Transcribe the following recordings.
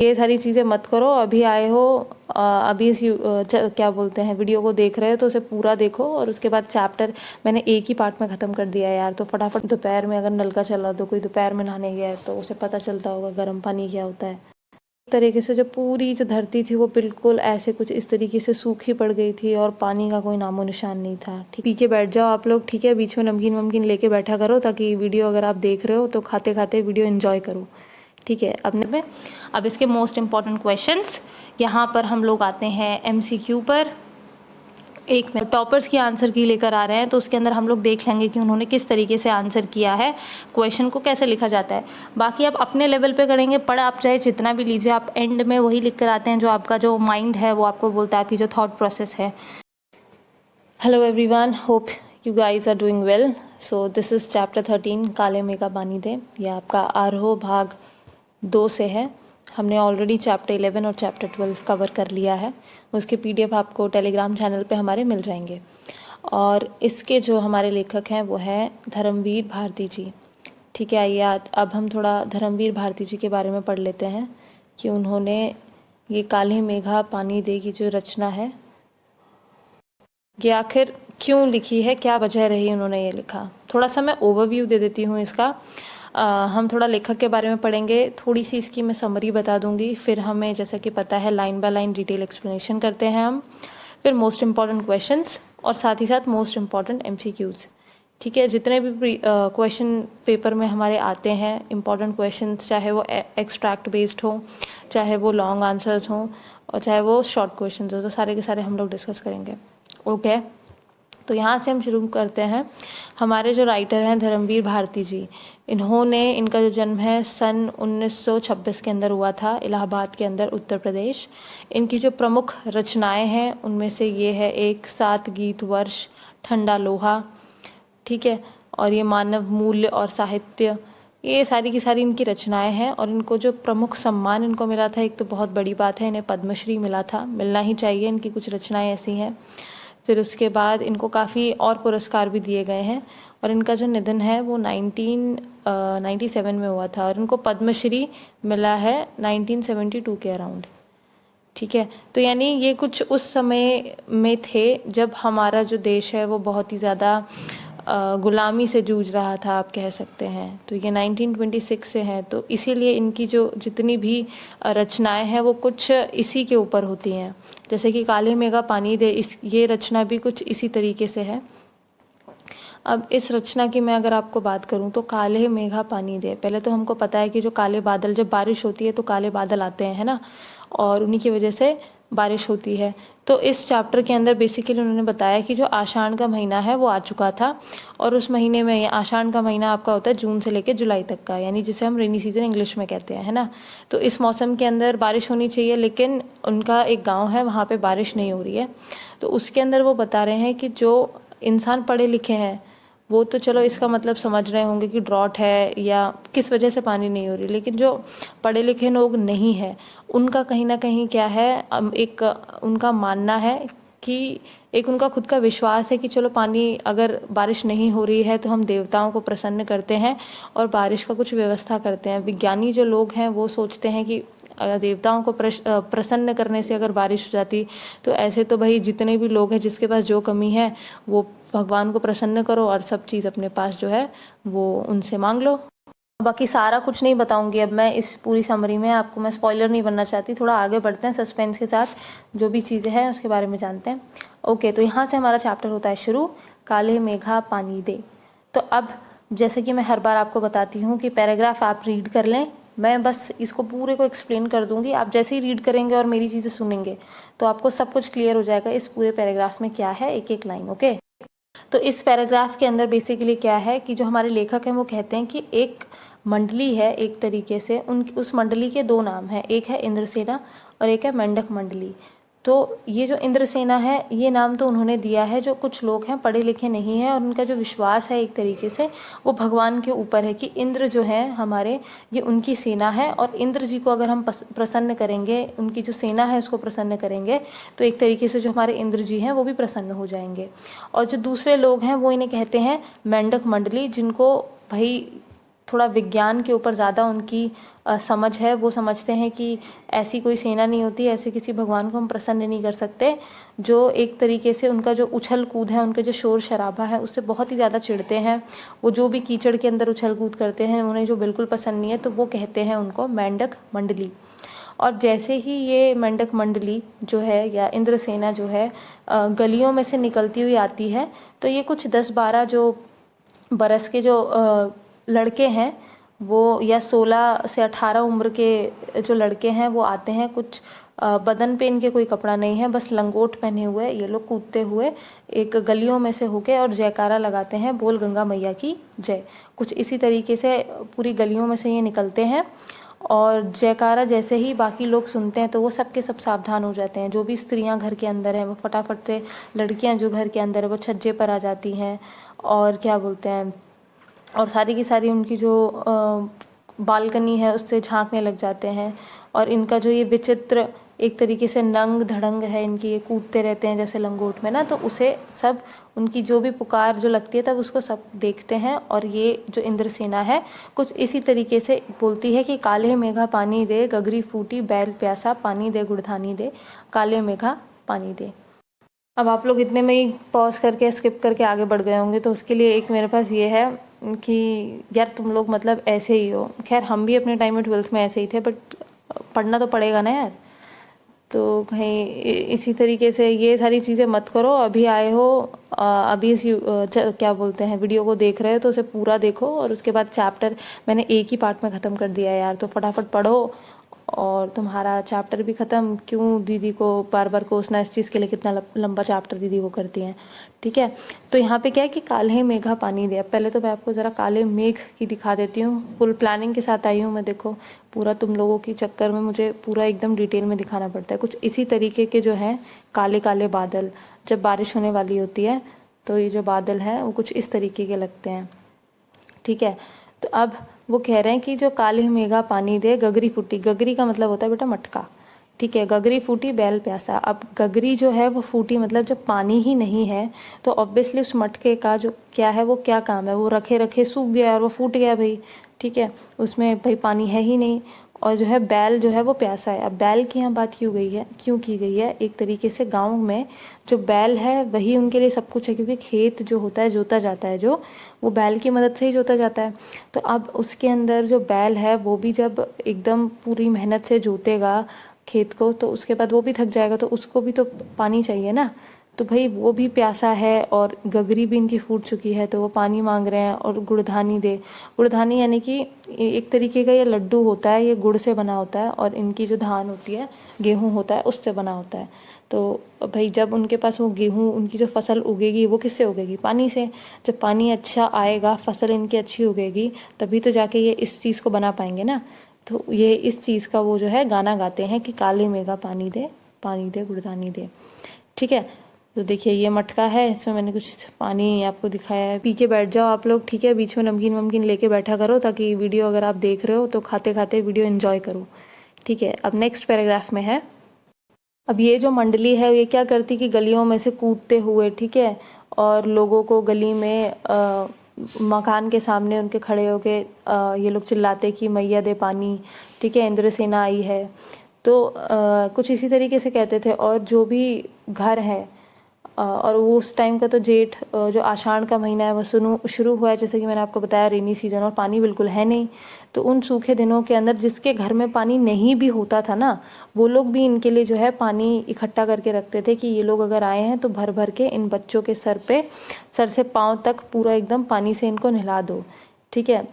ये सारी चीज़ें मत करो। अभी आए हो, अभी इस क्या बोलते हैं वीडियो को देख रहे हो तो उसे पूरा देखो, और उसके बाद चैप्टर मैंने एक ही पार्ट में ख़त्म कर दिया है यार। तो फटाफट दोपहर में अगर नल का चला तो कोई दोपहर में नहाने गया है तो उसे पता चलता होगा गर्म पानी क्या होता है। एक तरीके से जो पूरी जो धरती थी वो बिल्कुल ऐसे कुछ इस तरीके से सूखी पड़ गई थी और पानी का कोई नामो निशान नहीं था। ठीक, पी के बैठ जाओ आप लोग, ठीक है। बीच में नमकीन वमकीन लेके बैठा करो ताकि वीडियो अगर आप देख रहे हो तो खाते खाते वीडियो एंजॉय करो, ठीक है। अब इसके मोस्ट इम्पॉर्टेंट क्वेश्चंस यहाँ पर हम लोग आते हैं एमसीक्यू पर। एक में टॉपर्स की आंसर की लेकर आ रहे हैं, तो उसके अंदर हम लोग देख लेंगे कि उन्होंने किस तरीके से आंसर किया है, क्वेश्चन को कैसे लिखा जाता है। बाकी आप अपने लेवल पे करेंगे, पढ़ आप चाहे जितना भी लीजिए, आप एंड में वही लिख कर आते हैं जो आपका जो माइंड है वो आपको बोलता है, आपकी जो थॉट प्रोसेस है। Hello everyone, hope you guys are doing well. So this is chapter 13 काले में का पानी दे। यह आपका आरोह भाग 2 से है। हमने ऑलरेडी चैप्टर 11 और चैप्टर 12 कवर कर लिया है। उसके पीडीएफ आपको टेलीग्राम चैनल पे हमारे मिल जाएंगे। और इसके जो हमारे लेखक हैं वो हैं धर्मवीर भारती जी, ठीक है। आइए अब हम थोड़ा धर्मवीर भारती जी के बारे में पढ़ लेते हैं कि उन्होंने ये काले मेघा पानी दे की जो रचना है ये आखिर क्यों लिखी है, क्या वजह रही उन्होंने ये लिखा। थोड़ा सा मैं ओवरव्यू दे देती हूँ इसका। हम थोड़ा लेखक के बारे में पढ़ेंगे, थोड़ी सी इसकी मैं समरी बता दूंगी, फिर हमें जैसा कि पता है line by line detail explanation करते हैं हम, फिर मोस्ट इम्पॉर्टेंट क्वेश्चंस और साथ ही साथ मोस्ट इम्पॉर्टेंट एमसीक्यूज़, ठीक है। जितने भी क्वेश्चन पेपर में हमारे आते हैं इम्पॉर्टेंट क्वेश्चंस, चाहे वो एक्सट्रैक्ट बेस्ड हो, चाहे वो लॉन्ग आंसर्स हों और चाहे वो शॉर्ट क्वेश्चन हो, तो सारे के सारे हम लोग डिस्कस करेंगे, ओके। तो यहाँ से हम शुरू करते हैं। हमारे जो राइटर हैं धर्मवीर भारती जी, इनका जो जन्म है सन 1926 के अंदर हुआ था, इलाहाबाद के अंदर, उत्तर प्रदेश। इनकी जो प्रमुख रचनाएं हैं उनमें से ये है एक 7 गीत वर्ष, ठंडा लोहा, ठीक है, और ये मानव मूल्य और साहित्य, ये सारी की सारी इनकी रचनाएं हैं। और इनको जो प्रमुख सम्मान इनको मिला था, एक तो बहुत बड़ी बात है इन्हें पद्मश्री मिला था, मिलना ही चाहिए, इनकी कुछ रचनाएं ऐसी हैं। फिर उसके बाद इनको काफ़ी और पुरस्कार भी दिए गए हैं। और इनका जो निधन है वो 1997 में हुआ था, और इनको पद्मश्री मिला है 1972 के अराउंड, ठीक है। तो यानी ये कुछ उस समय में थे जब हमारा जो देश है वो बहुत ही ज़्यादा गुलामी से जूझ रहा था, आप कह सकते हैं। तो ये 1926 से हैं, तो इसीलिए इनकी जो जितनी भी रचनाएं हैं वो कुछ इसी के ऊपर होती हैं। जैसे कि काले मेघा पानी दे, ये रचना भी कुछ इसी तरीके से है। अब इस रचना की मैं अगर आपको बात करूं तो काले मेघा पानी दे, पहले तो हमको पता है कि जो काले बादल, जब बारिश होती है तो काले बादल आते हैं, है ना, और उन्हीं की वजह से बारिश होती है। तो इस चैप्टर के अंदर बेसिकली उन्होंने बताया कि जो आषाढ़ का महीना है वो आ चुका था, और उस महीने में, आषाढ़ का महीना आपका होता है जून से लेकर जुलाई तक का, यानी जिसे हम रेनी सीजन इंग्लिश में कहते हैं, है ना। तो इस मौसम के अंदर बारिश होनी चाहिए, लेकिन उनका एक गाँव है वहाँ पर बारिश नहीं हो रही है। तो उसके अंदर वो बता रहे हैं कि जो इंसान पढ़े लिखे हैं वो तो चलो इसका मतलब समझ रहे होंगे कि ड्रॉट है या किस वजह से पानी नहीं हो रही, लेकिन जो पढ़े लिखे लोग नहीं है उनका कहीं ना कहीं क्या है, एक उनका मानना है कि एक उनका खुद का विश्वास है कि चलो पानी, अगर बारिश नहीं हो रही है तो हम देवताओं को प्रसन्न करते हैं और बारिश का कुछ व्यवस्था करते हैं। विज्ञानी जो लोग हैं वो सोचते हैं कि देवताओं को प्रसन्न करने से अगर बारिश हो जाती, तो ऐसे तो भाई जितने भी लोग हैं जिसके पास जो कमी है वो भगवान को प्रसन्न करो और सब चीज़ अपने पास जो है वो उनसे मांग लो। बाकी सारा कुछ नहीं बताऊंगी अब मैं इस पूरी समरी में, आपको मैं स्पॉइलर नहीं बनना चाहती। थोड़ा आगे बढ़ते हैं, सस्पेंस के साथ जो भी चीज़ें हैं उसके बारे में जानते हैं, ओके। तो यहाँ से हमारा चैप्टर होता है शुरू, काले मेघा पानी दे। तो अब जैसे कि मैं हर बार आपको बताती हूँ कि पैराग्राफ आप रीड कर लें, मैं बस इसको पूरे को एक्सप्लेन कर दूंगी। आप जैसे ही रीड करेंगे और मेरी चीज़ें सुनेंगे तो आपको सब कुछ क्लियर हो जाएगा इस पूरे पैराग्राफ में क्या है, एक एक लाइन, ओके। तो इस पैराग्राफ के अंदर बेसिकली क्या है कि जो हमारे लेखक हैं वो कहते हैं कि एक मंडली है, एक तरीके से उस मंडली के 2 नाम हैं, एक है इंद्रसेना और एक है मेंढक मंडली। तो ये जो इंद्रसेना है ये नाम तो उन्होंने दिया है, जो कुछ लोग हैं पढ़े लिखे नहीं हैं और उनका जो विश्वास है एक तरीके से वो भगवान के ऊपर है कि इंद्र जो है हमारे, ये उनकी सेना है, और इंद्र जी को अगर हम प्रसन्न करेंगे, उनकी जो सेना है उसको प्रसन्न करेंगे, तो एक तरीके से जो हमारे इंद्र जी हैं वो भी प्रसन्न हो जाएंगे। और जो दूसरे लोग हैं वो इन्हें कहते हैं मेंढक मंडली, जिनको भाई थोड़ा विज्ञान के ऊपर ज़्यादा उनकी समझ है। वो समझते हैं कि ऐसी कोई सेना नहीं होती, ऐसे किसी भगवान को हम प्रसन्न नहीं कर सकते, जो एक तरीके से उनका जो उछल कूद है, उनका जो शोर शराबा है, उससे बहुत ही ज़्यादा चिढ़ते हैं। वो जो भी कीचड़ के अंदर उछल कूद करते हैं, उन्हें जो बिल्कुल पसंद नहीं है, तो वो कहते हैं उनको मेंढक मंडली। और जैसे ही ये मेंढक मंडली जो है या इंद्रसेना जो है गलियों में से निकलती हुई आती है, तो ये कुछ 10-12 जो बरस के जो लड़के हैं वो, या 16 से 18 उम्र के जो लड़के हैं वो आते हैं। कुछ बदन पे इनके कोई कपड़ा नहीं है, बस लंगोट पहने हुए ये लोग कूदते हुए एक गलियों में से होके और जयकारा लगाते हैं, बोल गंगा मैया की जय। कुछ इसी तरीके से पूरी गलियों में से ये निकलते हैं और जयकारा जैसे ही बाकी लोग सुनते हैं तो वो सब के सब सावधान हो जाते हैं। जो भी स्त्रियां घर के अंदर हैं वो फटाफट से, लड़कियां जो घर के अंदर है वो छज्जे पर आ जाती हैं और क्या बोलते हैं, और सारी की सारी उनकी जो बालकनी है उससे झांकने लग जाते हैं। और इनका जो ये विचित्र एक तरीके से नंग धड़ंग है इनकी, ये कूदते रहते हैं जैसे लंगोट में ना, तो उसे सब उनकी जो भी पुकार जो लगती है तब उसको सब देखते हैं। और ये जो इंद्रसेना है कुछ इसी तरीके से बोलती है कि काले मेघा पानी दे, गगरी फूटी बैल प्यासा, पानी दे गुड़धानी दे, काले मेघा पानी दे। अब आप लोग इतने में ही पॉज करके स्किप करके आगे बढ़ गए होंगे, तो उसके लिए एक मेरे पास ये है कि यार तुम लोग मतलब ऐसे ही हो। खैर हम भी अपने टाइम में 12th में ऐसे ही थे, बट पढ़ना तो पड़ेगा ना यार। तो कहीं इसी तरीके से ये सारी चीज़ें मत करो। अभी आए हो, अभी इस क्या बोलते हैं वीडियो को देख रहे हो, तो उसे पूरा देखो और उसके बाद चैप्टर मैंने एक ही पार्ट में ख़त्म कर दिया है यार, तो फटाफट पढ़ो और तुम्हारा चैप्टर भी ख़त्म। क्यों दीदी को बार बार कोसना इस चीज़ के लिए, कितना लंबा चैप्टर दीदी वो करती हैं, ठीक है। तो यहाँ पे क्या है कि काले मेघा पानी दे। अब पहले तो मैं आपको ज़रा काले मेघ की दिखा देती हूँ। फुल प्लानिंग के साथ आई हूँ मैं, देखो पूरा तुम लोगों की चक्कर में मुझे पूरा एकदम डिटेल में दिखाना पड़ता है। कुछ इसी तरीके के जो हैं काले काले बादल, जब बारिश होने वाली होती है तो ये जो बादल हैं वो कुछ इस तरीके के लगते हैं, ठीक है। तो अब वो कह रहे हैं कि जो काले मेघा पानी दे, गगरी फूटी, गगरी का मतलब होता है बेटा मटका, ठीक है। गगरी फूटी बैल प्यासा। अब गगरी जो है वो फूटी, मतलब जब पानी ही नहीं है तो ऑब्वियसली उस मटके का जो क्या है, वो क्या काम है, वो रखे रखे सूख गया और वो फूट गया भाई, ठीक है। उसमें भाई पानी है ही नहीं। और जो है बैल जो है वो प्यासा है। अब बैल की यहाँ बात क्यों की गई है, एक तरीके से गाँव में जो बैल है वही उनके लिए सब कुछ है, क्योंकि खेत जो होता है जोता जाता है, जो वो बैल की मदद से ही जोता जाता है। तो अब उसके अंदर जो बैल है वो भी जब एकदम पूरी मेहनत से जोतेगा खेत को, तो उसके बाद वो भी थक जाएगा, तो उसको भी तो पानी चाहिए ना। तो भाई वो भी प्यासा है और गगरी भी इनकी फूट चुकी है, तो वो पानी मांग रहे हैं। और गुड़धानी दे, गुड़धानी यानी कि एक तरीके का ये लड्डू होता है, ये गुड़ से बना होता है, और इनकी जो धान होती है, गेहूँ होता है, उससे बना होता है। तो भाई जब उनके पास वो गेहूँ, उनकी जो फसल उगेगी वो किससे उगेगी, पानी से। जब पानी अच्छा आएगा, फसल इनकी अच्छी उगेगी, तभी तो जाके ये इस चीज़ को बना पाएंगे ना। तो ये इस चीज़ का वो जो है गाना गाते हैं कि काले मेघा पानी दे गुड़धानी दे, ठीक है। तो देखिए ये मटका है, इसमें मैंने कुछ पानी आपको दिखाया है, पी के बैठ जाओ आप लोग, ठीक है। बीच में नमकीन वमकीन लेके बैठा करो, ताकि वीडियो अगर आप देख रहे हो तो खाते खाते वीडियो एंजॉय करो, ठीक है। अब नेक्स्ट पैराग्राफ में है, अब ये जो मंडली है ये क्या करती कि गलियों में से कूदते हुए, ठीक है, और लोगों को गली में मकान के सामने उनके खड़े होके ये लोग चिल्लाते कि मैया दे पानी, ठीक है, इंद्रसेना आई है। तो कुछ इसी तरीके से कहते थे। और जो भी घर है और वो उस टाइम का तो जेठ जो आषाढ़ का महीना है वो शुरू हुआ है, जैसे कि मैंने आपको बताया रेनी सीजन, और पानी बिल्कुल है नहीं। तो उन सूखे दिनों के अंदर जिसके घर में पानी नहीं भी होता था ना, वो लोग भी इनके लिए जो है पानी इकट्ठा करके रखते थे कि ये लोग अगर आए हैं तो भर भर के इन बच्चों के सर से पाँव तक पूरा एकदम पानी से इनको नहला दो, ठीक है।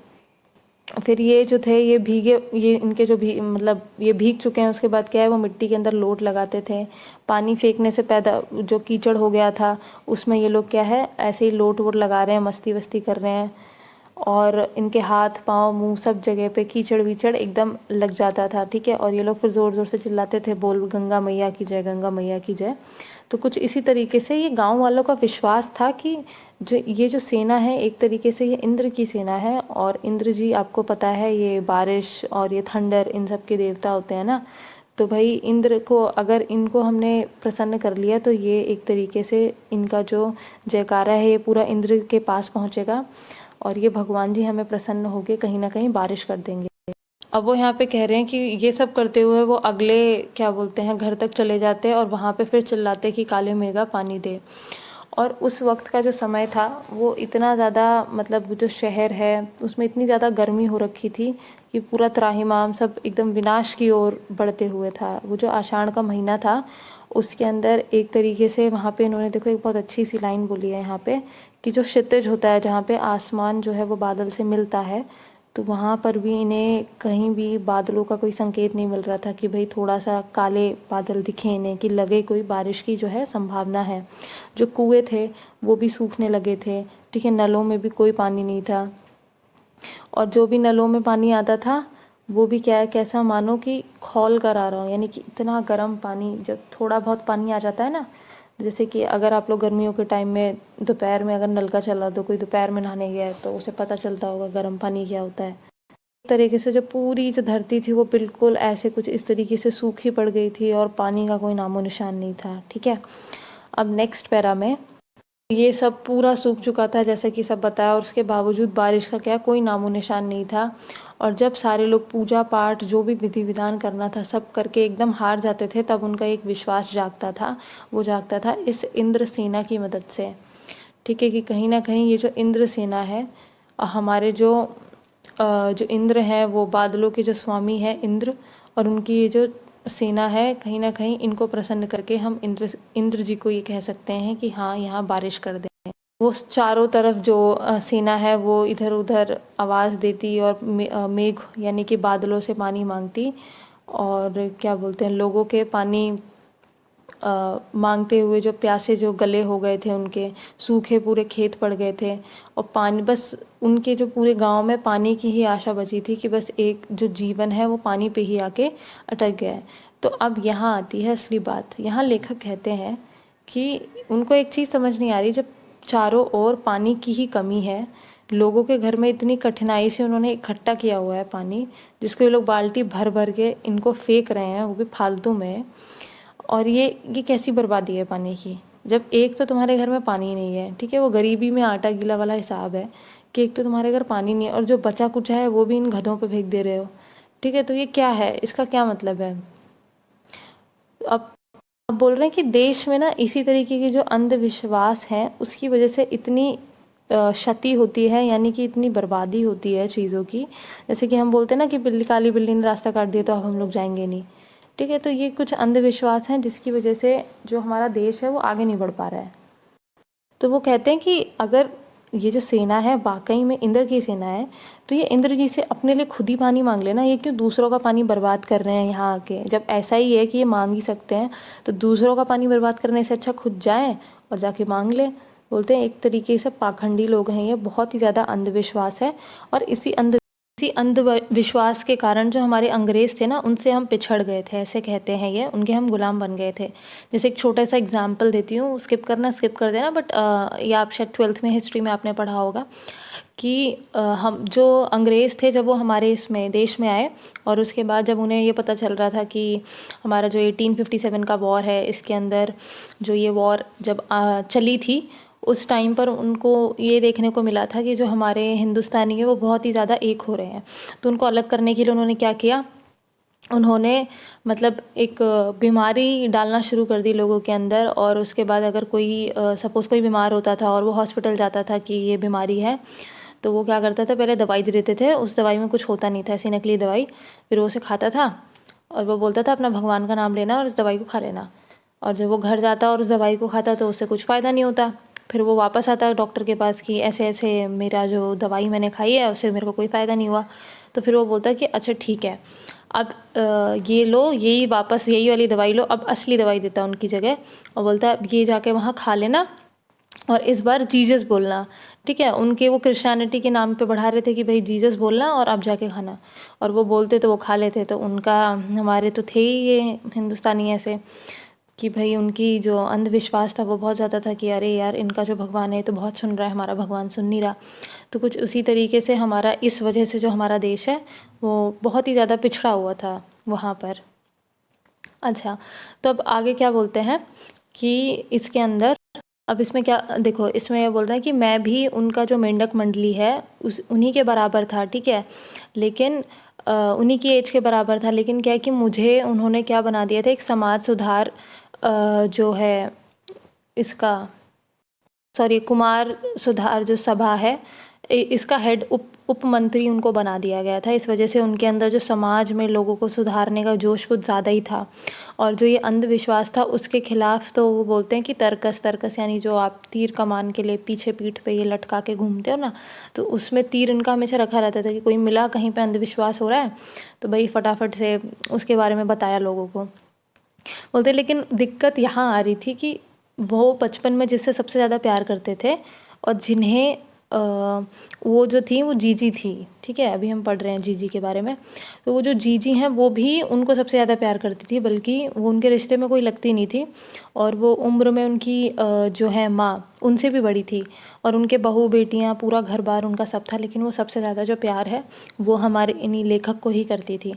फिर ये जो थे ये भीगे, ये इनके जो भी मतलब ये भीग चुके हैं, उसके बाद क्या है वो मिट्टी के अंदर लोट लगाते थे। पानी फेंकने से पैदा जो कीचड़ हो गया था उसमें ये लोग क्या है ऐसे ही लोट वोट लगा रहे हैं, मस्ती वस्ती कर रहे हैं। और इनके हाथ पाँव मुंह सब जगह पे कीचड़ वीचड़ एकदम लग जाता था, ठीक है। और ये लोग फिर ज़ोर ज़ोर से चिल्लाते थे, बोल गंगा मैया की जय, गंगा मैया की जय। तो कुछ इसी तरीके से ये गांव वालों का विश्वास था कि ये जो सेना है एक तरीके से ये इंद्र की सेना है। और इंद्र जी आपको पता है ये बारिश और ये थंडर इन सब के देवता होते हैं ना। तो भाई इंद्र को अगर इनको हमने प्रसन्न कर लिया तो ये एक तरीके से इनका जो जयकारा है ये पूरा इंद्र के पास पहुँचेगा। और ये भगवान जी हमें प्रसन्न होकर कहीं ना कहीं बारिश कर देंगे। अब वो यहाँ पे कह रहे हैं कि ये सब करते हुए वो अगले क्या बोलते हैं घर तक चले जाते हैं और वहाँ पे फिर चिल्लाते कि काले मेघा पानी दे। और उस वक्त का जो समय था वो इतना ज़्यादा मतलब जो शहर है उसमें इतनी ज़्यादा गर्मी हो रखी थी कि पूरा त्राहिमाम सब एकदम विनाश की ओर बढ़ते हुए था। वो जो आषाढ़ का महीना था उसके अंदर एक तरीके से वहाँ पे इन्होंने देखो एक बहुत अच्छी सी लाइन बोली है यहाँ पे कि जो क्षितिज होता है जहाँ पे आसमान जो है वो बादल से मिलता है, तो वहाँ पर भी इन्हें कहीं भी बादलों का कोई संकेत नहीं मिल रहा था कि भाई थोड़ा सा काले बादल दिखे इन्हें कि लगे कोई बारिश की जो है संभावना है। जो कुएं थे वो भी सूखने लगे थे, ठीक है, नलों में भी कोई पानी नहीं था। और जो भी नलों में पानी आता था वो भी क्या है कैसा मानो कि खौल कर आ रहा हो, यानी कि इतना गर्म पानी। जब थोड़ा बहुत पानी आ जाता है ना, जैसे कि अगर आप लोग गर्मियों के टाइम में दोपहर में अगर नल का चला दो, कोई दोपहर में नहाने गया है तो उसे पता चलता होगा गर्म पानी क्या होता है। एक तरीके से जो पूरी जो धरती थी वो बिल्कुल ऐसे कुछ इस तरीके से सूखी पड़ गई थी और पानी का कोई नामो निशान नहीं था, ठीक है। अब नेक्स्ट पैरा में ये सब पूरा सूख चुका था जैसे कि सब बताया, और उसके बावजूद बारिश का क्या कोई नामो निशान नहीं था। और जब सारे लोग पूजा पाठ जो भी विधि विधान करना था सब करके एकदम हार जाते थे, तब उनका एक विश्वास जागता था। वो जागता था इस इंद्र सेना की मदद से, ठीक है, कि कहीं ना कहीं ये जो इंद्र सेना है हमारे जो इंद्र हैं वो बादलों के जो स्वामी हैं इंद्र, और उनकी ये जो सेना है कहीं ना कहीं इनको प्रसन्न करके हम इंद्र जी को ये कह सकते हैं कि हाँ यहाँ बारिश कर दें। वो चारों तरफ जो सेना है वो इधर उधर आवाज़ देती और मेघ यानी कि बादलों से पानी मांगती, और क्या बोलते हैं लोगों के पानी मांगते हुए जो प्यासे जो गले हो गए थे, उनके सूखे पूरे खेत पड़ गए थे, और पानी बस उनके जो पूरे गांव में पानी की ही आशा बची थी कि बस एक जो जीवन है वो पानी पे ही आके अटक गया है। तो अब यहाँ आती है असली बात। यहाँ लेखक कहते हैं कि उनको एक चीज़ समझ नहीं आ रही, जब चारों ओर पानी की ही कमी है, लोगों के घर में इतनी कठिनाई से उन्होंने इकट्ठा किया हुआ है पानी, जिसको ये लोग बाल्टी भर भर के इनको फेंक रहे हैं वो भी फालतू में। और ये कैसी बर्बादी है पानी की, जब एक तो तुम्हारे घर में पानी नहीं है, ठीक है, वो गरीबी में आटा गीला वाला हिसाब है कि एक तो तुम्हारे घर पानी नहीं है और जो बचा कुछ है वो भी इन गधों पे फेंक दे रहे हो, ठीक है। तो ये क्या है, इसका क्या मतलब है। अब बोल रहे हैं कि देश में ना इसी तरीके की जो अंधविश्वास है उसकी वजह से इतनी क्षति होती है, यानी कि इतनी बर्बादी होती है चीज़ों की। जैसे कि हम बोलते हैं ना कि बिल्ली काली बिल्ली ने रास्ता काट दिया तो अब हम लोग जाएंगे नहीं, ठीक है। तो ये कुछ अंधविश्वास हैं जिसकी वजह से जो हमारा देश है वो आगे नहीं बढ़ पा रहा है। तो वो कहते हैं कि अगर ये जो सेना है वाकई में इंद्र की सेना है तो ये इंद्र जी से अपने लिए खुद ही पानी मांग लेना, ये क्यों दूसरों का पानी बर्बाद कर रहे हैं यहाँ आके। जब ऐसा ही है कि ये मांग ही सकते हैं तो दूसरों का पानी बर्बाद करने से अच्छा खुद जाएं और जाके मांग लें। बोलते हैं एक तरीके से पाखंडी लोग हैं, ये बहुत ही ज़्यादा अंधविश्वास है। और इसी अंधविश्वास के कारण जो हमारे अंग्रेज थे ना उनसे हम पिछड़ गए थे, ऐसे कहते हैं ये, उनके हम गुलाम बन गए थे। जैसे एक छोटा सा एग्जाम्पल देती हूँ, स्किप कर देना, बट ये आप शायद 12th में हिस्ट्री में आपने पढ़ा होगा कि हम जो अंग्रेज़ थे जब वो हमारे इसमें देश में आए और उसके बाद जब उन्हें ये पता चल रहा था कि हमारा जो 1857 का वॉर है इसके अंदर जो ये वॉर जब चली थी उस टाइम पर उनको ये देखने को मिला था कि जो हमारे हिंदुस्तानी है वो बहुत ही ज़्यादा एक हो रहे हैं। तो उनको अलग करने के लिए उन्होंने क्या किया, उन्होंने मतलब एक बीमारी डालना शुरू कर दी लोगों के अंदर। और उसके बाद अगर कोई सपोज़ कोई बीमार होता था और वो हॉस्पिटल जाता था कि ये बीमारी है, तो वो क्या करता था पहले दवाई दे देते थे, उस दवाई में कुछ होता नहीं था, ऐसी नकली दवाई, फिर वो उसे खाता था और वो बोलता था अपना भगवान का नाम लेना और इस दवाई को खा लेना। और जब वो घर जाता और उस दवाई को खाता तो उससे कुछ फ़ायदा नहीं होता, फिर वो वापस आता डॉक्टर के पास कि ऐसे ऐसे मेरा जो दवाई मैंने खाई है उससे मेरे को कोई फ़ायदा नहीं हुआ। तो फिर वो बोलता है कि अच्छा ठीक है, अब ये लो, यही वापस यही वाली दवाई लो, अब असली दवाई देता है उनकी जगह और बोलता है अब ये जाके वहाँ खा लेना और इस बार जीसस बोलना, ठीक है। उनके वो क्रिश्चियनिटी के नाम पे बढ़ा रहे थे कि भाई जीसस बोलना और आप जाके खाना, और वो बोलते तो वो खा लेते। तो उनका हमारे तो थे ही ये हिंदुस्तानी ऐसे कि भाई उनकी जो अंधविश्वास था वो बहुत ज़्यादा था कि अरे यार इनका जो भगवान है तो बहुत सुन रहा है, हमारा भगवान सुन नहीं रहा। तो कुछ उसी तरीके से हमारा इस वजह से जो हमारा देश है वो बहुत ही ज़्यादा पिछड़ा हुआ था वहाँ पर। अच्छा, तो अब आगे क्या बोलते हैं कि इसके अंदर अब इसमें क्या देखो, इसमें ये बोल रहा है कि मैं भी उनका जो मेंढक मंडली है उन्हीं के बराबर था, ठीक है, लेकिन उन्हीं की एज के बराबर था, लेकिन क्या है कि मुझे उन्होंने क्या बना दिया था, एक समाज सुधार जो है इसका, सॉरी, कुमार सुधार जो सभा है इसका हेड उप मंत्री उनको बना दिया गया था। इस वजह से उनके अंदर जो समाज में लोगों को सुधारने का जोश कुछ ज़्यादा ही था, और जो ये अंधविश्वास था उसके खिलाफ तो वो बोलते हैं कि तर्कस यानी जो आप तीर कमान के लिए पीछे पीठ पे ये लटका के घूमते हो ना, तो उसमें तीर इनका हमेशा रखा रहता था कि कोई मिला कहीं पे अंधविश्वास हो रहा है तो भाई फटाफट से उसके बारे में बताया लोगों को। बोलते लेकिन दिक्कत यहाँ आ रही थी कि वो बचपन में जिससे सबसे ज़्यादा प्यार करते थे और जिन्हें वो जो थी वो जीजी थी, ठीक है, अभी हम पढ़ रहे हैं जीजी के बारे में, तो वो जो जीजी हैं वो भी उनको सबसे ज़्यादा प्यार करती थी, बल्कि वो उनके रिश्ते में कोई लगती नहीं थी, और वो उम्र में उनकी जो है माँ उनसे भी बड़ी थी, और उनके बहू बेटियाँ पूरा घर बार उनका सब था, लेकिन वो सबसे ज़्यादा जो प्यार है वो हमारे इन्हीं लेखक को ही करती थी।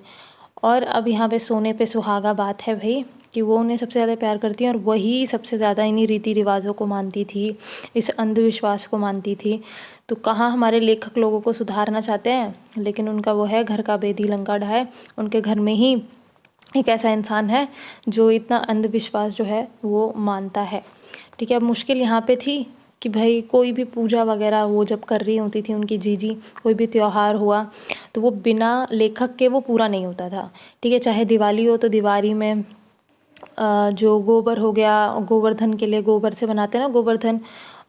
और अब यहाँ पे सोने पे सुहागा बात है भाई कि वो उन्हें सबसे ज़्यादा प्यार करती हैं और वही सबसे ज़्यादा इन्हीं रीति रिवाजों को मानती थी, इस अंधविश्वास को मानती थी। तो कहाँ हमारे लेखक लोगों को सुधारना चाहते हैं, लेकिन उनका वो है घर का बेदी लंका ढाए। उनके घर में ही एक ऐसा इंसान है जो इतना अंधविश्वास जो है वो मानता है, ठीक है। अब मुश्किल यहाँ पे थी कि भाई कोई भी पूजा वगैरह वो जब कर रही होती थी उनकी जीजी, कोई भी त्यौहार हुआ तो वो बिना लेखक के वो पूरा नहीं होता था, ठीक है। चाहे दिवाली हो तो दिवाली में जो गोबर हो गया, गोवर्धन के लिए गोबर से बनाते हैं ना गोवर्धन,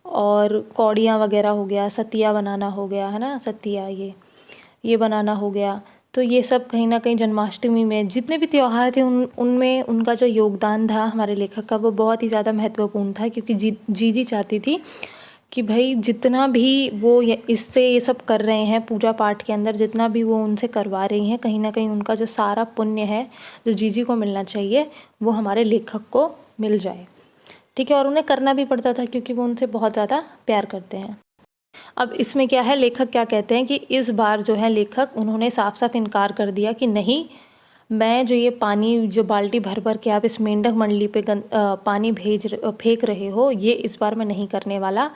और कौड़ियाँ वगैरह हो गया, सतिया बनाना हो गया, है ना, सतिया ये बनाना हो गया। तो ये सब कहीं ना कहीं जन्माष्टमी में जितने भी त्यौहार थे उनमें उनका जो योगदान था हमारे लेखक का वो बहुत ही ज़्यादा महत्वपूर्ण था, क्योंकि जीजी चाहती थी कि भाई जितना भी वो इससे ये सब कर रहे हैं पूजा पाठ के अंदर, जितना भी वो उनसे करवा रही हैं, कहीं ना कहीं उनका जो सारा पुण्य है जो जीजी को मिलना चाहिए वो हमारे लेखक को मिल जाए, ठीक है। और उन्हें करना भी पड़ता था क्योंकि वो उनसे बहुत ज़्यादा प्यार करते हैं। अब इसमें क्या है, लेखक क्या कहते हैं कि इस बार जो है लेखक उन्होंने साफ साफ इनकार कर दिया कि नहीं, मैं जो ये पानी जो बाल्टी भर भर के आप इस मेंढक मंडली पे पानी फेंक रहे हो ये इस बार मैं नहीं करने वाला।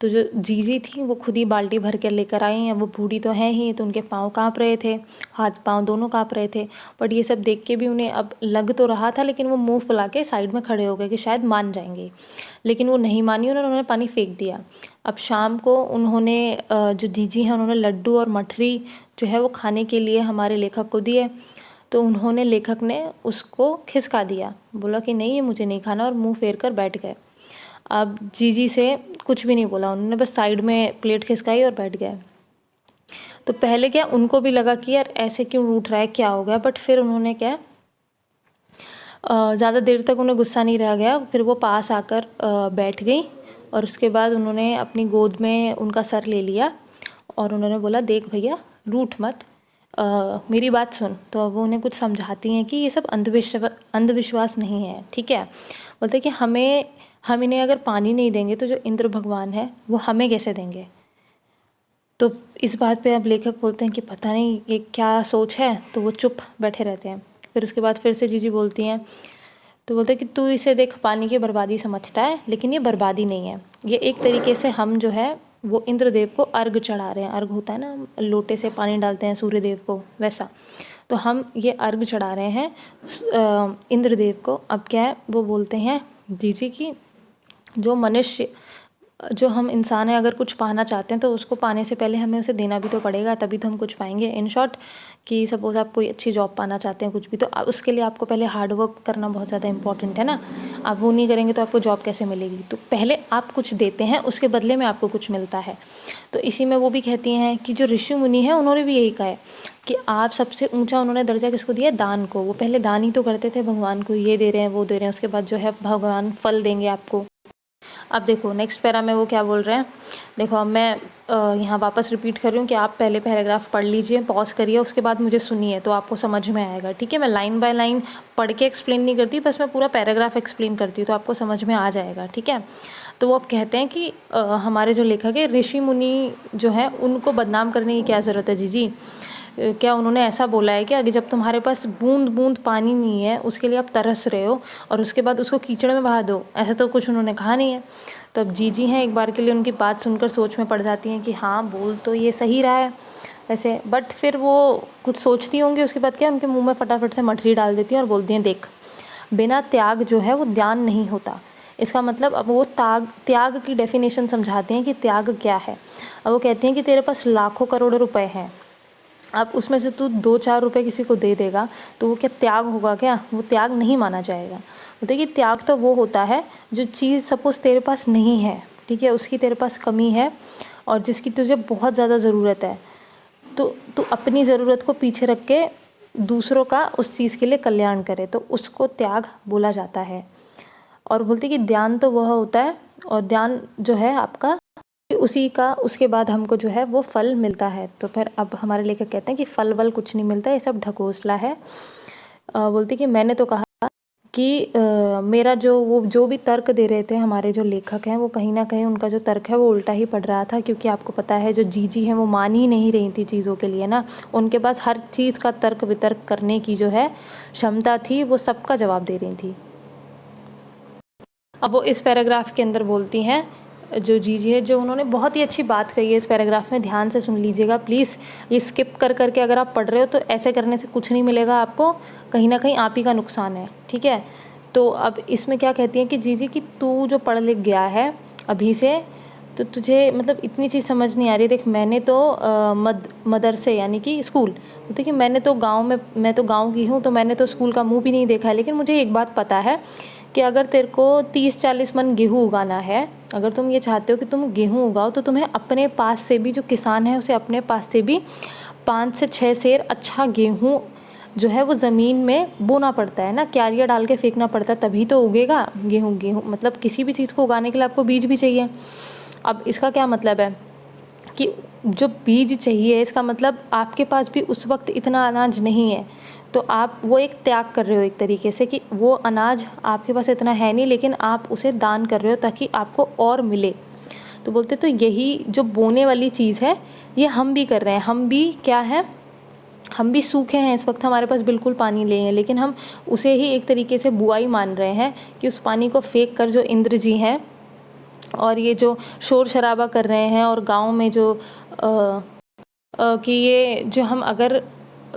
तो जो जीजी थी वो खुद ही बाल्टी भर के लेकर आई हैं। वो बूढ़ी तो हैं ही, तो उनके पाँव काँप रहे थे, हाथ पाँव दोनों काँप रहे थे, बट ये सब देख के भी उन्हें अब लग तो रहा था, लेकिन वो मुँह फुला के साइड में खड़े हो गए कि शायद मान जाएंगे, लेकिन वो नहीं मानी, उन्होंने पानी फेंक दिया। अब शाम को उन्होंने जो जीजी हैं उन्होंने लड्डू और मठरी जो है वो खाने के लिए हमारे लेखक को दिए, तो उन्होंने लेखक ने उसको खिसका दिया, बोला कि नहीं ये मुझे नहीं खाना, और मुंह फेर कर बैठ गए। अब जीजी से कुछ भी नहीं बोला, उन्होंने बस साइड में प्लेट खिसकाई और बैठ गए। तो पहले क्या उनको भी लगा कि यार ऐसे क्यों रूठ रहा है, क्या हो गया, बट फिर उन्होंने क्या ज़्यादा देर तक उन्हें गुस्सा नहीं रह गया, फिर वो पास आकर बैठ गई, और उसके बाद उन्होंने अपनी गोद में उनका सर ले लिया और उन्होंने बोला देख भैया रूठ मत, मेरी बात सुन। तो अब वो उन्हें कुछ समझाती हैं कि ये सब अंधविश्वास नहीं है, ठीक है। बोलते कि हम इन्हें अगर पानी नहीं देंगे तो जो इंद्र भगवान है वो हमें कैसे देंगे। तो इस बात पे अब लेखक बोलते हैं कि पता नहीं ये क्या सोच है, तो वो चुप बैठे रहते हैं। फिर उसके बाद फिर से जीजी बोलती हैं, तो बोलते हैं कि तू इसे देख पानी की बर्बादी समझता है, लेकिन ये बर्बादी नहीं है, ये एक तरीके से हम जो है वो इंद्रदेव को अर्घ चढ़ा रहे हैं। अर्घ होता है ना, लोटे से पानी डालते हैं सूर्य देव को, वैसा। तो हम ये अर्घ चढ़ा रहे हैं इंद्रदेव को। अब क्या है, वो बोलते हैं जीजी की जो मनुष्य, जो हम इंसान है, अगर कुछ पाना चाहते हैं तो उसको पाने से पहले हमें उसे देना भी तो पड़ेगा, तभी तो हम कुछ पाएंगे। इन शॉर्ट कि सपोज़ आप कोई अच्छी जॉब पाना चाहते हैं कुछ भी, तो उसके लिए आपको पहले हार्ड वर्क करना बहुत ज़्यादा इंपॉर्टेंट है ना। आप वो नहीं करेंगे तो आपको जॉब कैसे मिलेगी। तो पहले आप कुछ देते हैं, उसके बदले में आपको कुछ मिलता है। तो इसी में वो भी कहती हैं कि जो ऋषि मुनि हैं उन्होंने भी यही कहा है कि आप सबसे ऊंचा उन्होंने दर्जा किसको दिया, दान को। वो पहले दान ही तो करते थे भगवान को, ये दे रहे हैं वो दे रहे हैं, उसके बाद जो है भगवान फल देंगे आपको। अब देखो नेक्स्ट पैरा में वो क्या बोल रहे हैं, देखो अब मैं यहाँ वापस रिपीट कर रही हूँ कि आप पहले पैराग्राफ पढ़ लीजिए, पॉज करिए, उसके बाद मुझे सुनिए तो आपको समझ में आएगा, ठीक है। मैं लाइन बाय लाइन पढ़ के एक्सप्लेन नहीं करती, बस मैं पूरा पैराग्राफ एक्सप्लेन करती हूँ तो आपको समझ में आ जाएगा, ठीक है। तो वो अब कहते हैं कि हमारे जो लेखक है ऋषि मुनि जो है उनको बदनाम करने की क्या ज़रूरत है जीजी। क्या उन्होंने ऐसा बोला है कि अगर जब तुम्हारे पास बूंद बूंद पानी नहीं है उसके लिए आप तरस रहे हो और उसके बाद उसको कीचड़ में बहा दो, ऐसा तो कुछ उन्होंने कहा नहीं है। तो अब जीजी हैं, एक बार के लिए उनकी बात सुनकर सोच में पड़ जाती हैं कि हाँ बोल तो ये सही रहा है ऐसे, बट फिर वो कुछ सोचती होंगी, उसके बाद क्या उनके मुंह में फटाफट से मठरी डाल देती हैं और बोलती हैं देख, बिना त्याग जो है वो ध्यान नहीं होता। इसका मतलब अब वो त्याग की डेफिनेशन समझाते हैं कि त्याग क्या है। अब वो कहते हैं कि तेरे पास लाखों करोड़ों रुपए हैं, अब उसमें से तू 2-4 रुपए किसी को दे देगा तो वो क्या त्याग होगा? क्या वो त्याग नहीं माना जाएगा। बोलते कि त्याग तो वो होता है जो चीज़ सपोज़ तेरे पास नहीं है, ठीक है, उसकी तेरे पास कमी है और जिसकी तुझे बहुत ज़्यादा ज़रूरत है, तो तू अपनी ज़रूरत को पीछे रख के दूसरों का उस चीज़ के लिए कल्याण करे, तो उसको त्याग बोला जाता है। और बोलते कि ध्यान तो वह होता है, और ध्यान जो है आपका उसी का उसके बाद हमको जो है वो फल मिलता है। तो फिर अब हमारे लेखक कहते हैं कि फल वल कुछ नहीं मिलता, ये सब ढकोसला है। बोलते कि मैंने तो कहा कि मेरा जो भी तर्क दे रहे थे हमारे जो लेखक हैं, वो कहीं ना कहीं उनका जो तर्क है वो उल्टा ही पड़ रहा था, क्योंकि आपको पता है जो जीजी हैं वो मान ही नहीं रही थी चीज़ों के लिए ना, उनके पास हर चीज़ का तर्क वितर्क करने की जो है क्षमता थी, वो सबका जवाब दे रही थी। अब वो इस पैराग्राफ के अंदर बोलती हैं, जो जीजी है, जो उन्होंने बहुत ही अच्छी बात कही है इस पैराग्राफ में, ध्यान से सुन लीजिएगा प्लीज़। ये स्किप कर करके अगर आप पढ़ रहे हो तो ऐसे करने से कुछ नहीं मिलेगा आपको, कहीं ना कहीं आप ही का नुकसान है, ठीक है। तो अब इसमें क्या कहती हैं कि जीजी कि तू जो पढ़ लिख गया है अभी से, तो तुझे मतलब इतनी चीज़ समझ नहीं आ रही। देख मैंने तो मदरसे यानी कि स्कूल, देखिए मैंने तो मैं तो गाँव की हूँ, तो मैंने तो स्कूल का मुँह भी नहीं देखा है, लेकिन मुझे एक बात पता है कि अगर तेरे को 30-40 मन गेहूँ उगाना है, अगर तुम ये चाहते हो कि तुम गेहूँ उगाओ, तो तुम्हें अपने पास से भी, जो किसान है उसे अपने पास से भी 5 से 6 सेर अच्छा गेहूँ जो है वो ज़मीन में बोना पड़ता है ना, क्यारियाँ डाल के फेंकना पड़ता है, तभी तो उगेगा गेहूँ। मतलब किसी भी चीज़ को उगाने के लिए आपको बीज भी चाहिए। अब इसका क्या मतलब है कि जो बीज चाहिए, इसका मतलब आपके पास भी उस वक्त इतना अनाज नहीं है, तो आप वो एक त्याग कर रहे हो एक तरीके से, कि वो अनाज आपके पास इतना है नहीं, लेकिन आप उसे दान कर रहे हो ताकि आपको और मिले। तो बोलते तो यही जो बोने वाली चीज़ है ये हम भी कर रहे हैं। हम भी क्या है, हम भी सूखे हैं इस वक्त, हमारे पास बिल्कुल पानी नहीं है, लेकिन हम उसे ही एक तरीके से बुआई मान रहे हैं कि उस पानी को फेंक कर जो इंद्र जी हैं और ये जो शोर शराबा कर रहे हैं, और गांव में जो कि ये जो हम अगर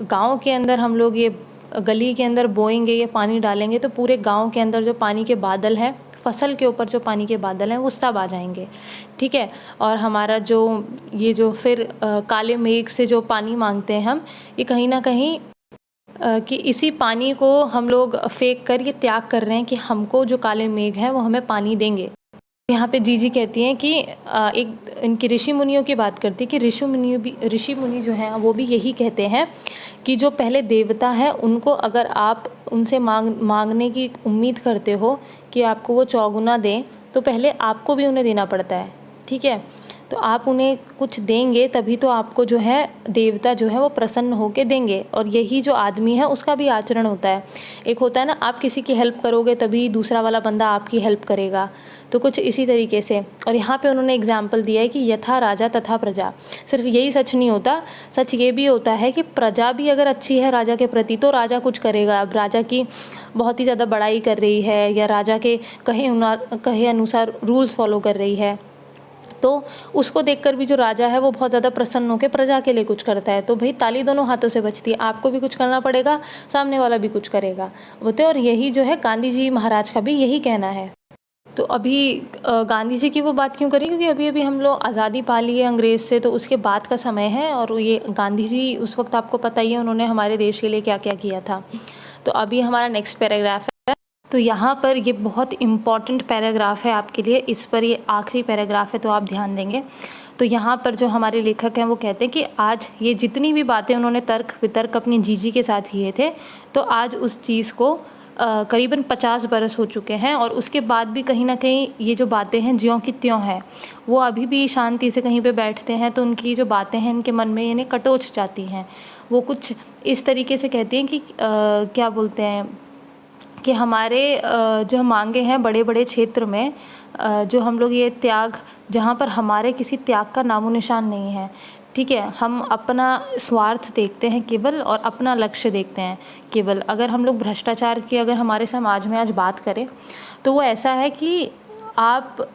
गांव के अंदर हम लोग ये गली के अंदर बोएंगे, ये पानी डालेंगे, तो पूरे गांव के अंदर जो पानी के बादल हैं, फसल के ऊपर जो पानी के बादल हैं, वो सब आ जाएंगे, ठीक है। और हमारा जो ये जो फिर काले मेघ से जो पानी मांगते हैं हम, ये कहीं ना कहीं कि इसी पानी को हम लोग फेंक कर ये त्याग कर रहे हैं कि हमको जो काले मेघ हैं वो हमें पानी देंगे। यहाँ पे जीजी कहती हैं कि एक इनकी ऋषि मुनियों की बात करती है कि ऋषि मुनि जो हैं वो भी यही कहते हैं कि जो पहले देवता है उनको अगर आप उनसे मांगने की उम्मीद करते हो कि आपको वो चौगुना दें, तो पहले आपको भी उन्हें देना पड़ता है, ठीक है। तो आप उन्हें कुछ देंगे तभी तो आपको जो है देवता जो है वो प्रसन्न होकर देंगे, और यही जो आदमी है उसका भी आचरण होता है। एक होता है ना, आप किसी की हेल्प करोगे तभी दूसरा वाला बंदा आपकी हेल्प करेगा, तो कुछ इसी तरीके से। और यहाँ पे उन्होंने एग्जाम्पल दिया है कि यथा राजा तथा प्रजा। सिर्फ यही सच नहीं होता, सच ये भी होता है कि प्रजा भी अगर अच्छी है राजा के प्रति तो राजा कुछ करेगा। अब राजा की बहुत ही ज़्यादा बड़ाई कर रही है या राजा के कहे अनुसार रूल्स फॉलो कर रही है, तो उसको देखकर भी जो राजा है वो बहुत ज़्यादा प्रसन्न होकर प्रजा के लिए कुछ करता है। तो भाई ताली दोनों हाथों से बजती है, आपको भी कुछ करना पड़ेगा, सामने वाला भी कुछ करेगा बोलते। और यही जो है गांधी जी महाराज का भी यही कहना है। तो अभी गांधी जी की वो बात क्यों करें, क्योंकि अभी अभी हम लोग आज़ादी पा ली है अंग्रेज़ से, तो उसके बाद का समय है। और ये गांधी जी उस वक्त आपको पता ही है उन्होंने हमारे देश के लिए क्या क्या किया था। तो अभी हमारा नेक्स्ट पैराग्राफ है, तो यहाँ पर ये बहुत इम्पॉर्टेंट पैराग्राफ है आपके लिए, इस पर ये आखिरी पैराग्राफ है तो आप ध्यान देंगे। तो यहाँ पर जो हमारे लेखक हैं वो कहते हैं कि आज ये जितनी भी बातें उन्होंने तर्क वितर्क अपनी जीजी के साथ किए थे, तो आज उस चीज़ को करीबन 50 बरस हो चुके हैं, और उसके बाद भी कहीं ना कहीं ये जो बातें हैं ज्यों की त्यों हैं। वो अभी भी शांति से कहीं पे बैठते हैं तो उनकी जो बातें हैं इनके मन में इन्हें कटोच जाती हैं। वो कुछ इस तरीके से कहती हैं कि क्या बोलते हैं कि हमारे जो मांगे हैं बड़े बड़े क्षेत्र में, जो हम लोग ये त्याग, जहाँ पर हमारे किसी त्याग का नामो निशान नहीं है, ठीक है, हम अपना स्वार्थ देखते हैं केवल और अपना लक्ष्य देखते हैं केवल। अगर हम लोग भ्रष्टाचार की अगर हमारे समाज में आज बात करें तो वो ऐसा है कि आप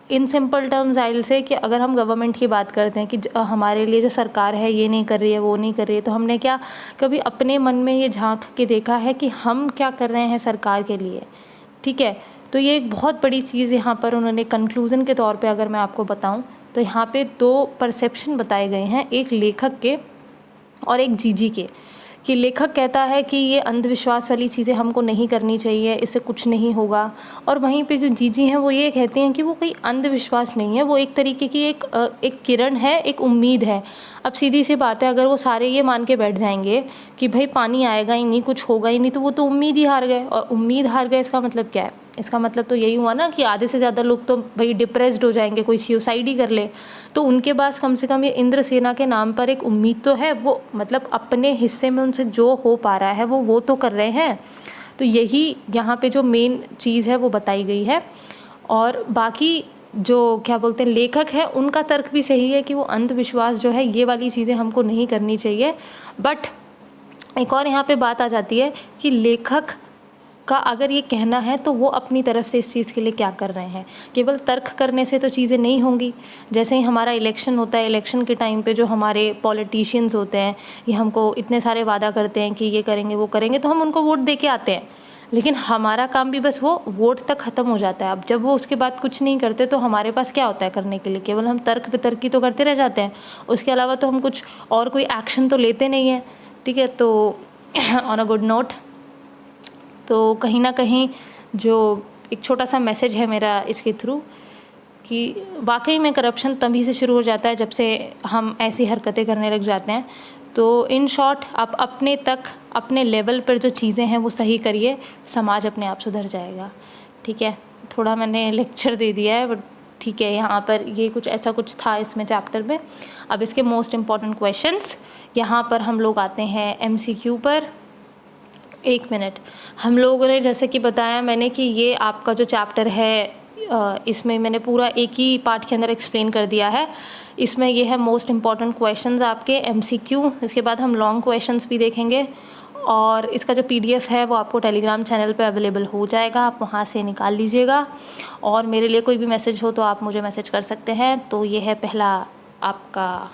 इन सिंपल टर्म्स आइल से कि अगर हम गवर्नमेंट की बात करते हैं कि हमारे लिए जो सरकार है ये नहीं कर रही है, वो नहीं कर रही है, तो हमने क्या कभी अपने मन में ये झांक के देखा है कि हम क्या कर रहे हैं सरकार के लिए? ठीक है, तो ये एक बहुत बड़ी चीज़ यहाँ पर उन्होंने कंक्लूज़न के तौर पे अगर मैं आपको बताऊँ तो यहाँ पे 2 परसेप्शन बताए गए हैं, एक लेखक के और एक जीजी के। कि लेखक कहता है कि ये अंधविश्वास वाली चीज़ें हमको नहीं करनी चाहिए, इससे कुछ नहीं होगा, और वहीं पे जो जीजी हैं वो ये कहते हैं कि वो कोई अंधविश्वास नहीं है, वो एक तरीके की एक किरण है, एक उम्मीद है। अब सीधी सी बात है, अगर वो सारे ये मान के बैठ जाएंगे कि भाई पानी आएगा ही नहीं, कुछ होगा ही नहीं, तो वो तो उम्मीद ही हार गए। और उम्मीद हार गए इसका मतलब क्या है? इसका मतलब तो यही हुआ ना कि आधे से ज़्यादा लोग तो भाई डिप्रेस्ड हो जाएंगे, कोई सुसाइड ही कर ले। तो उनके पास कम से कम ये इंद्र सेना के नाम पर एक उम्मीद तो है, वो मतलब अपने हिस्से में उनसे जो हो पा रहा है वो तो कर रहे हैं। तो यही यहाँ पे जो मेन चीज़ है वो बताई गई है। और बाकी जो क्या बोलते हैं लेखक है, उनका तर्क भी सही है कि वो अंधविश्वास जो है ये वाली चीज़ें हमको नहीं करनी चाहिए। बट एक और यहाँ पे बात आ जाती है कि लेखक का अगर ये कहना है तो वो अपनी तरफ से इस चीज़ के लिए क्या कर रहे हैं। केवल तर्क करने से तो चीज़ें नहीं होंगी। जैसे ही हमारा इलेक्शन होता है, इलेक्शन के टाइम पे जो हमारे पॉलिटिशियंस होते हैं ये हमको इतने सारे वादा करते हैं कि ये करेंगे वो करेंगे, तो हम उनको वोट दे के आते हैं, लेकिन हमारा काम भी बस वो वोट तक ख़त्म हो जाता है। अब जब वो उसके बाद कुछ नहीं करते तो हमारे पास क्या होता है करने के लिए? केवल हम तर्क वितर्की तो करते रह जाते हैं, उसके अलावा तो हम कुछ और कोई एक्शन तो लेते नहीं हैं। ठीक है, तो ऑन अ गुड नोट, तो कहीं ना कहीं जो एक छोटा सा मैसेज है मेरा इसके थ्रू कि वाकई में करप्शन तभी से शुरू हो जाता है जब से हम ऐसी हरकतें करने लग जाते हैं। तो इन शॉर्ट आप अपने तक अपने लेवल पर जो चीज़ें हैं वो सही करिए, समाज अपने आप सुधर जाएगा। ठीक है, थोड़ा मैंने लेक्चर दे दिया है बट ठीक है, यहाँ पर ये कुछ ऐसा कुछ था इसमें चैप्टर में। अब इसके मोस्ट इम्पॉर्टेंट क्वेश्चंस यहाँ पर हम लोग आते हैं MCQ पर। 1 मिनट, हम लोगों ने जैसे कि बताया मैंने कि ये आपका जो चैप्टर है इसमें मैंने पूरा एक ही पार्ट के अंदर एक्सप्लेन कर दिया है। इसमें ये है मोस्ट इम्पॉर्टेंट क्वेश्चंस आपके MCQ। इसके बाद हम लॉन्ग क्वेश्चंस भी देखेंगे और इसका जो PDF है वो आपको टेलीग्राम चैनल पे अवेलेबल हो जाएगा, आप वहाँ से निकाल लीजिएगा। और मेरे लिए कोई भी मैसेज हो तो आप मुझे मैसेज कर सकते हैं। तो ये है पहला आपका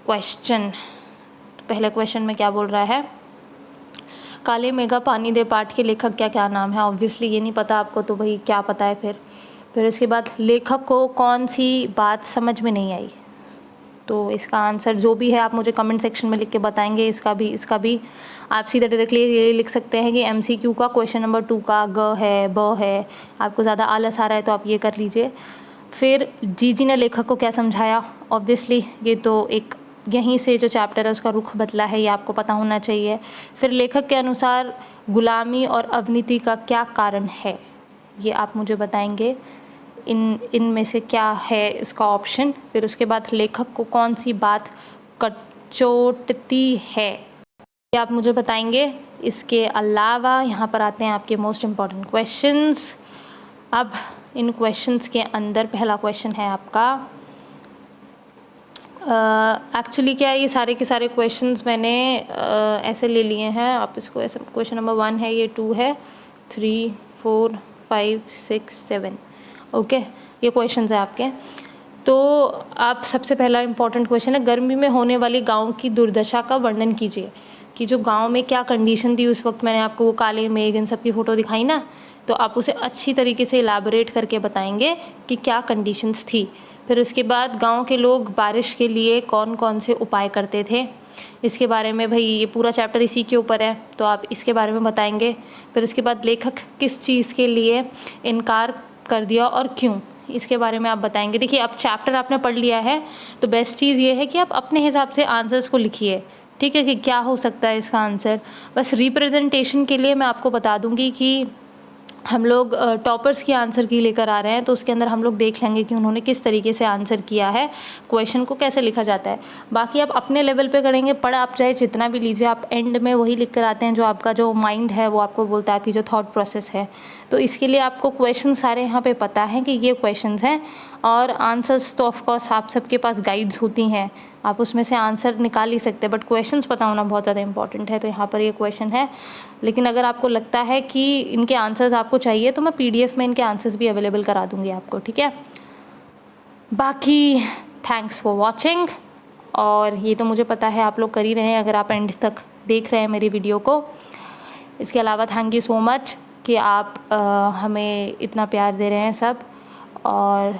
क्वेश्चन। पहले क्वेश्चन में क्या बोल रहा है? काले मेघा पानी दे पाठ के लेखक क्या नाम है? ऑब्वियसली ये नहीं पता आपको, तो भाई क्या पता है फिर इसके बाद लेखक को कौन सी बात समझ में नहीं आई? तो इसका आंसर जो भी है आप मुझे कमेंट सेक्शन में लिख के बताएंगे। इसका भी आप सीधा डायरेक्टली ये लिख सकते हैं कि MCQ का क्वेश्चन नंबर 2 का ग है ब है। आपको ज़्यादा आलस आ रहा है तो आप ये कर लीजिए। फिर जीजी ने लेखक को क्या समझाया? ऑब्वियसली ये तो एक यहीं से जो चैप्टर है उसका रुख बदला है, ये आपको पता होना चाहिए। फिर लेखक के अनुसार गुलामी और अवनीति का क्या कारण है, ये आप मुझे बताएंगे। इनमें से क्या है इसका ऑप्शन। फिर उसके बाद लेखक को कौन सी बात कचोटती है, ये आप मुझे बताएंगे। इसके अलावा यहाँ पर आते हैं आपके मोस्ट इम्पॉर्टेंट क्वेश्चंस। अब इन क्वेश्चंस के अंदर पहला क्वेश्चन है आपका एक्चुअली क्या है, ये सारे के सारे क्वेश्चंस मैंने ऐसे ले लिए हैं। आप इसको ऐसे, क्वेश्चन नंबर 1 है, ये 2 है, 3, 4, 5, 6, 7, ओके, ये क्वेश्चंस हैं आपके। तो आप सबसे पहला इम्पॉर्टेंट क्वेश्चन है, गर्मी में होने वाली गांव की दुर्दशा का वर्णन कीजिए। कि जो गांव में क्या कंडीशन थी उस वक्त, मैंने आपको वो काले मेघ इन सब की फ़ोटो दिखाई ना, तो आप उसे अच्छी तरीके से इलाबोरेट करके बताएंगे कि क्या कंडीशंस थी। फिर उसके बाद गांव के लोग बारिश के लिए कौन कौन से उपाय करते थे, इसके बारे में, भाई ये पूरा चैप्टर इसी के ऊपर है तो आप इसके बारे में बताएंगे। फिर उसके बाद लेखक किस चीज़ के लिए इनकार कर दिया और क्यों, इसके बारे में आप बताएंगे। देखिए अब चैप्टर आपने पढ़ लिया है तो बेस्ट चीज़ ये है कि आप अपने हिसाब से आंसर्स को लिखिए, ठीक है, कि क्या हो सकता है इसका आंसर। बस रिप्रेजेंटेशन के लिए मैं आपको बता दूंगी कि हम लोग टॉपर्स की आंसर की लेकर आ रहे हैं, तो उसके अंदर हम लोग देख लेंगे कि उन्होंने किस तरीके से आंसर किया है, क्वेश्चन को कैसे लिखा जाता है। बाकी आप अपने लेवल पे करेंगे, पढ़ आप चाहे जितना भी लीजिए, आप एंड में वही लिख कर आते हैं जो आपका जो माइंड है वो आपको बोलता है, आपकी जो थॉट प्रोसेस है। तो इसके लिए आपको क्वेश्चन सारे यहाँ पे पता है कि ये क्वेश्चंस हैं, और आंसर्स तो ऑफकोर्स आप सबके पास गाइड्स होती हैं, आप उसमें से आंसर निकाल ही सकते हैं, बट क्वेश्चंस पता होना बहुत ज़्यादा इंपॉर्टेंट है। तो यहाँ पर ये क्वेश्चन है, लेकिन अगर आपको लगता है कि इनके आंसर्स आपको चाहिए तो मैं PDF में इनके आंसर्स भी अवेलेबल करा दूँगी आपको, ठीक है। बाकी थैंक्स फॉर वॉचिंग, और ये तो मुझे पता है आप लोग कर ही रहे हैं अगर आप एंड तक देख रहे हैं मेरी वीडियो को। इसके अलावा थैंक यू सो मच कि आप हमें इतना प्यार दे रहे हैं सब, और